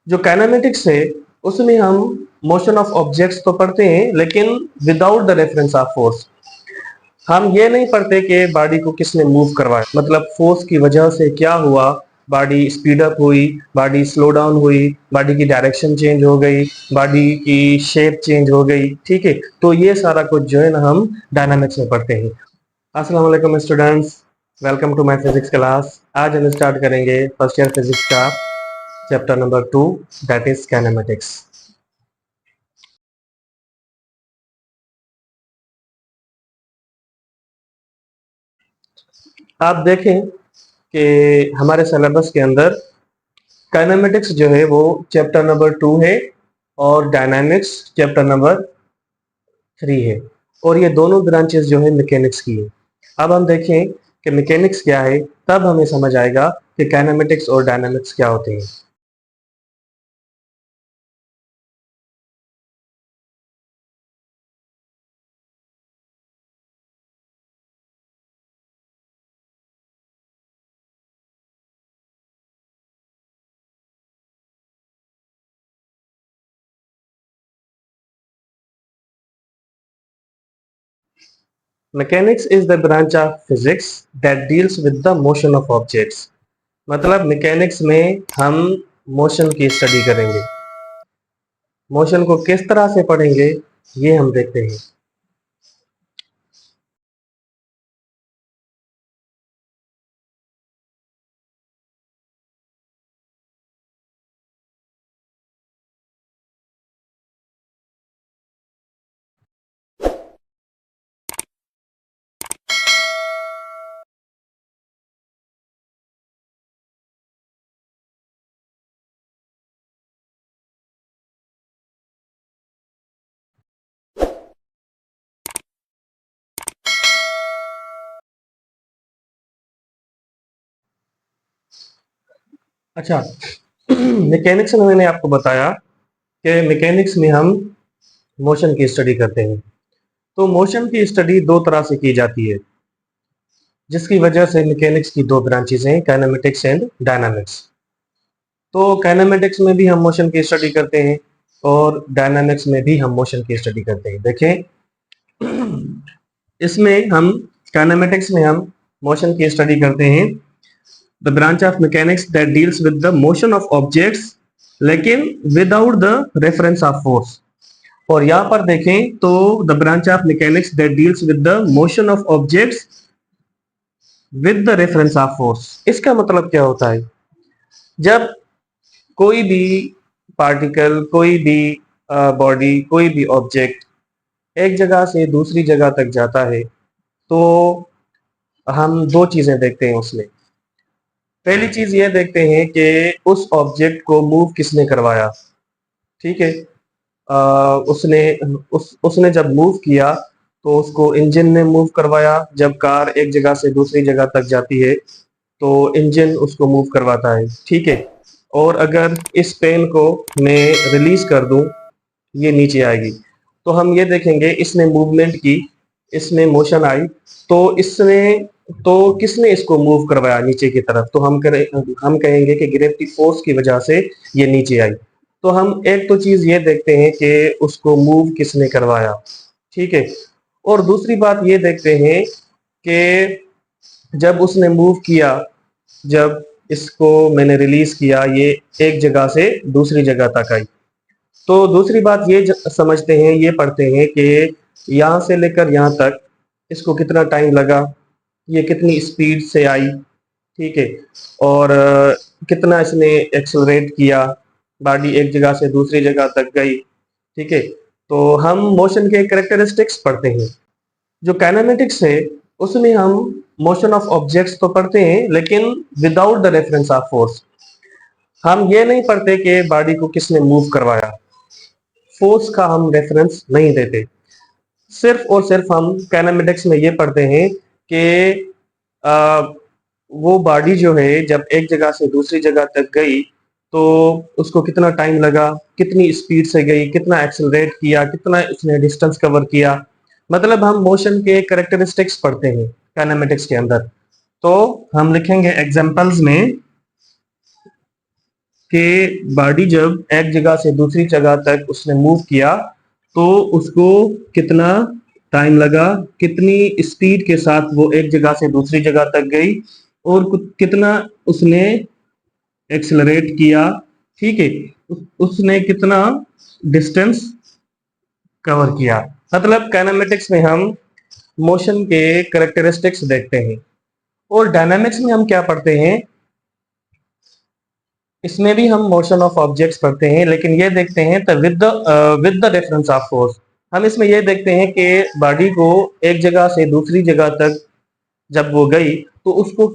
जो काइनेमेटिक्स है उसमें हम मोशन ऑफ ऑब्जेक्ट्स तो पढ़ते हैं लेकिन without the reference of force. हम ये नहीं पढ़ते कि बॉडी को किसने मूव करवाया, मतलब फोर्स की वजह से क्या हुआ, बॉडी स्पीड अप हुई, बॉडी स्लो डाउन हुई, बॉडी की डायरेक्शन चेंज हो गई, बॉडी की शेप चेंज हो गई। ठीक है, तो ये सारा कुछ जो है ना हम डायनामिक्स में पढ़ते हैं। अस्सलाम वालेकुम students, welcome to my physics class. आज हम स्टार्ट करेंगे फर्स्ट ईयर फिजिक्स का chapter number 2, that is kinematics. आप देखें कि हमारे सिलेबस के अंदर काइनेमेटिक्स जो है वो चैप्टर नंबर 2 है और डायनामिक्स चैप्टर नंबर 3 है, और ये दोनों ब्रांचेस जो है मैकेनिक्स की है। अब हम देखें कि मैकेनिक्स क्या है, तब हमें समझ आएगा कि काइनेमेटिक्स और डायनामिक्स क्या होते हैं। Mechanics is the branch of physics that deals with the motion of objects. मतलब मैकेनिक्स में हम मोशन की स्टडी करेंगे। मोशन को किस तरह से पढ़ेंगे ये हम देखते हैं। अच्छा, मैकेनिक्स में मैंने आपको बताया कि मैकेनिक्स में हम मोशन की स्टडी करते हैं। तो मोशन की स्टडी दो तरह से की जाती है, जिसकी वजह से मैकेनिक्स की दो ब्रांचेस हैं, काइनेमेटिक्स एंड डायनामिक्स। तो काइनेमेटिक्स में भी हम मोशन की स्टडी करते हैं और डायनामिक्स में भी हम मोशन की स्टडी करते हैं। देखें, इसमें हम काइनेमेटिक्स में हम मोशन की स्टडी करते हैं, the branch of mechanics that deals with the motion of objects लेकिन without the reference of force. और यहाँ पर देखें तो the branch of mechanics that deals with the motion of objects with the reference of force. इसका मतलब क्या होता है, जब कोई भी पार्टिकल, कोई भी बॉडी, कोई भी ऑब्जेक्ट एक जगह से दूसरी जगह तक जाता है तो हम दो चीजें देखते हैं उसमें। पहली चीज ये देखते हैं कि उस ऑब्जेक्ट को मूव किसने करवाया। ठीक है, उसने उसने जब मूव किया तो उसको इंजन ने मूव करवाया। जब कार एक जगह से दूसरी जगह तक जाती है तो इंजन उसको मूव करवाता है। ठीक है, और अगर इस पेन को मैं रिलीज कर दूं, ये नीचे आएगी, तो हम ये देखेंगे इसने मूवमेंट की, इसमें मोशन आई, तो इसमें तो किसने इसको मूव करवाया नीचे की तरफ, तो हम कहेंगे कि ग्रेविटी फोर्स की वजह से ये नीचे आई। तो हम एक तो चीज ये देखते हैं कि उसको मूव किसने करवाया। ठीक है, और दूसरी बात ये देखते हैं कि जब उसने मूव किया, जब इसको मैंने रिलीज किया, ये एक जगह से दूसरी जगह तक आई, तो दूसरी बात ये समझते हैं, ये पढ़ते हैं कि यहाँ से लेकर यहाँ तक इसको कितना टाइम लगा, ये कितनी स्पीड से आई। ठीक है, और कितना इसने एक्सेलरेट किया, बॉडी एक जगह से दूसरी जगह तक गई। ठीक है, तो हम मोशन के कैरेक्टरिस्टिक्स पढ़ते हैं। जो काइनेमेटिक्स है उसमें हम मोशन ऑफ ऑब्जेक्ट्स तो पढ़ते हैं लेकिन without the reference of force. हम ये नहीं पढ़ते कि बॉडी को किसने मूव करवाया, फोर्स का हम रेफरेंस नहीं देते। सिर्फ और सिर्फ हम काइनेमेटिक्स में ये पढ़ते हैं कि वो बॉडी जो है जब एक जगह से दूसरी जगह तक गई तो उसको कितना टाइम लगा, कितनी स्पीड से गई, कितना एक्सेलरेट किया, कितना उसने डिस्टेंस कवर किया। मतलब हम मोशन के कैरेक्टरिस्टिक्स पढ़ते हैं काइनेमेटिक्स के अंदर। तो हम लिखेंगे एग्जांपल्स में कि बॉडी जब एक जगह से दूसरी जगह तक उसने मूव किया तो उसको कितना टाइम लगा, कितनी स्पीड के साथ वो एक जगह से दूसरी जगह तक गई और कितना उसने एक्सेलरेट किया, ठीक है, उसने कितना डिस्टेंस कवर किया। मतलब काइनेमेटिक्स में हम मोशन के कैरेक्टरिस्टिक्स देखते हैं और डायनामिक्स में हम क्या पढ़ते हैं, इसमें भी हम मोशन ऑफ ऑब्जेक्ट्स पढ़ते हैं, लेकिन ये देखते हैं with the reference of force. हम इसमें ये देखते हैं कि बॉडी को एक जगह से दूसरी जगह तक जब वो गई तो उसको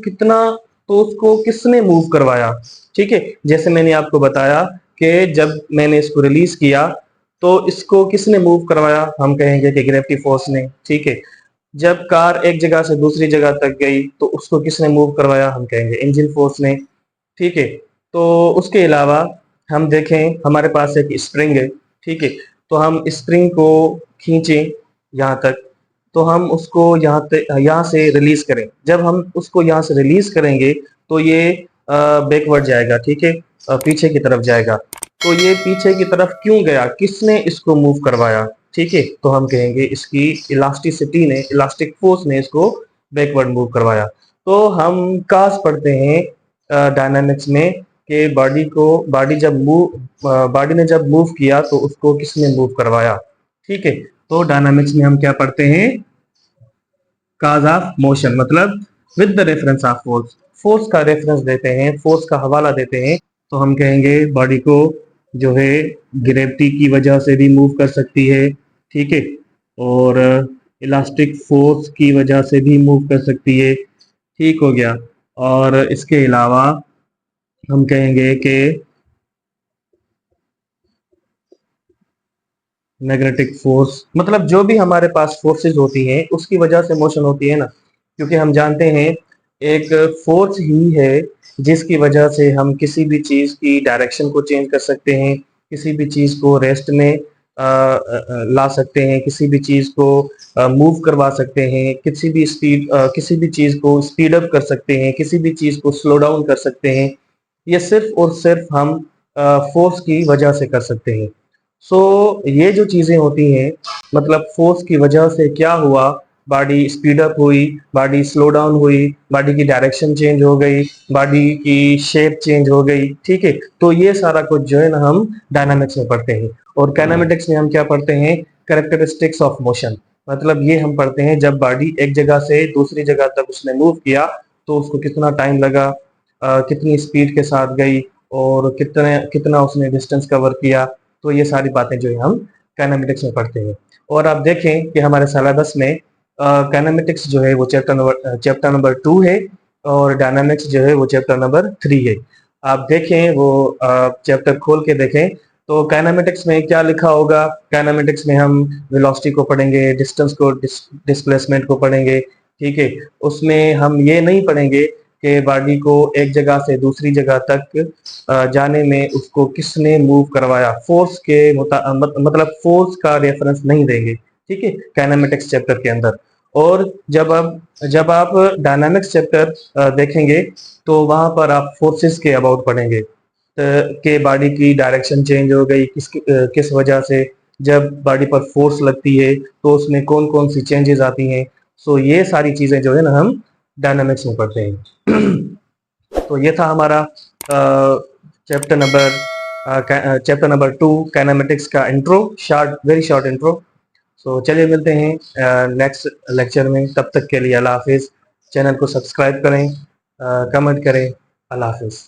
किसने मूव करवाया। ठीक है, जैसे मैंने आपको बताया कि जब मैंने इसको रिलीज किया तो इसको किसने मूव करवाया, हम कहेंगे कि ग्रेविटी फोर्स ने। ठीक है, जब कार एक जगह से दूसरी जगह तक गई तो उसको किसने मूव करवाया, हम कहेंगे इंजन फोर्स ने। ठीक है, तो उसके अलावा हम देखें हमारे पास एक स्प्रिंग है। ठीक है, तो हम स्प्रिंग को खींचें यहाँ तक, तो हम उसको यहाँ से रिलीज करें। जब हम उसको यहाँ से रिलीज करेंगे तो ये बैकवर्ड जाएगा, ठीक है, पीछे की तरफ जाएगा। तो ये पीछे की तरफ क्यों गया, किसने इसको मूव करवाया, ठीक है, तो हम कहेंगे इसकी इलास्टिसिटी ने, इलास्टिक फोर्स ने इसको बैकवर्ड मूव करवाया। तो हम कास पढ़ते हैं डायनामिक्स में कि बॉडी ने जब मूव किया तो उसको किसने मूव करवाया। ठीक है, तो डायनामिक्स में हम क्या पढ़ते हैं, काज ऑफ मोशन, मतलब with the reference of force. Force का रेफरेंस देते हैं, फोर्स का हवाला देते हैं, तो हम कहेंगे बॉडी को जो है ग्रेविटी की वजह से भी मूव कर सकती है, ठीक है, और इलास्टिक फोर्स की वजह से भी मूव कर सकती है। ठीक हो गया। और इसके अलावा हम कहेंगे कि मैग्नेटिक फोर्स, मतलब जो भी हमारे पास फोर्सेस होती हैं उसकी वजह से मोशन होती है ना, क्योंकि हम जानते हैं एक फोर्स ही है जिसकी वजह से हम किसी भी चीज की डायरेक्शन को चेंज कर सकते हैं, किसी भी चीज को रेस्ट में ला सकते हैं, किसी भी चीज को मूव करवा सकते हैं, किसी भी चीज को स्पीड अप कर सकते हैं, किसी भी चीज को स्लो डाउन कर सकते हैं। ये सिर्फ और सिर्फ हम फोर्स की वजह से कर सकते हैं। सो ये जो चीजें होती हैं, मतलब फोर्स की वजह से क्या हुआ, बॉडी स्पीड अप हुई, बॉडी स्लो डाउन हुई, बॉडी की डायरेक्शन चेंज हो गई, बॉडी की शेप चेंज हो गई। ठीक है, तो ये सारा कुछ जो है ना हम डायनामिक्स में पढ़ते हैं। और काइनेमेटिक्स में हम क्या पढ़ते हैं, कैरेक्टरिस्टिक्स ऑफ मोशन, मतलब ये हम पढ़ते हैं जब बॉडी एक जगह से दूसरी जगह तक उसने मूव किया तो उसको कितना टाइम लगा, कितनी स्पीड के साथ गई और कितना उसने डिस्टेंस कवर किया। तो ये सारी बातें जो है हम काइनेमेटिक्स में पढ़ते हैं। और आप देखें कि हमारे सिलेबस में काइनेमेटिक्स जो है वो चैप्टर नंबर 2 है और डायनामिक्स जो है वो चैप्टर नंबर 3 है। आप देखें वो चैप्टर खोल के देखें तो काइनेमेटिक्स में क्या लिखा होगा। काइनेमेटिक्स में हम वेलोसिटी को पढ़ेंगे, डिस्टेंस को, डिस्प्लेसमेंट को पढ़ेंगे। ठीक है, उसमें हम ये नहीं पढ़ेंगे कि बॉडी को एक जगह से दूसरी जगह तक जाने में उसको किसने मूव करवाया, फोर्स के मतलब फोर्स का रेफरेंस नहीं देंगे। ठीक है, काइनेमेटिक्स चैप्टर के अंदर। और जब आप डायनामिक्स चैप्टर देखेंगे तो वहां पर आप फोर्सेस के अबाउट पढ़ेंगे कि बॉडी की डायरेक्शन चेंज हो गई किस वजह से, जब बॉडी पर फोर्स लगती है तो उसमें कौन कौन सी चेंजेस आती हैं। सो ये सारी चीजें जो है ना हम डायनामिक्स में पढ़ते हैं। तो ये था हमारा चैप्टर नंबर 2 काइनेमेटिक्स का इंट्रो, वेरी शॉर्ट इंट्रो। सो चलिए मिलते हैं नेक्स्ट लेक्चर में, तब तक के लिए अल्लाह हाफिज़। चैनल को सब्सक्राइब करें, कमेंट करें। अल्लाह हाफिज़।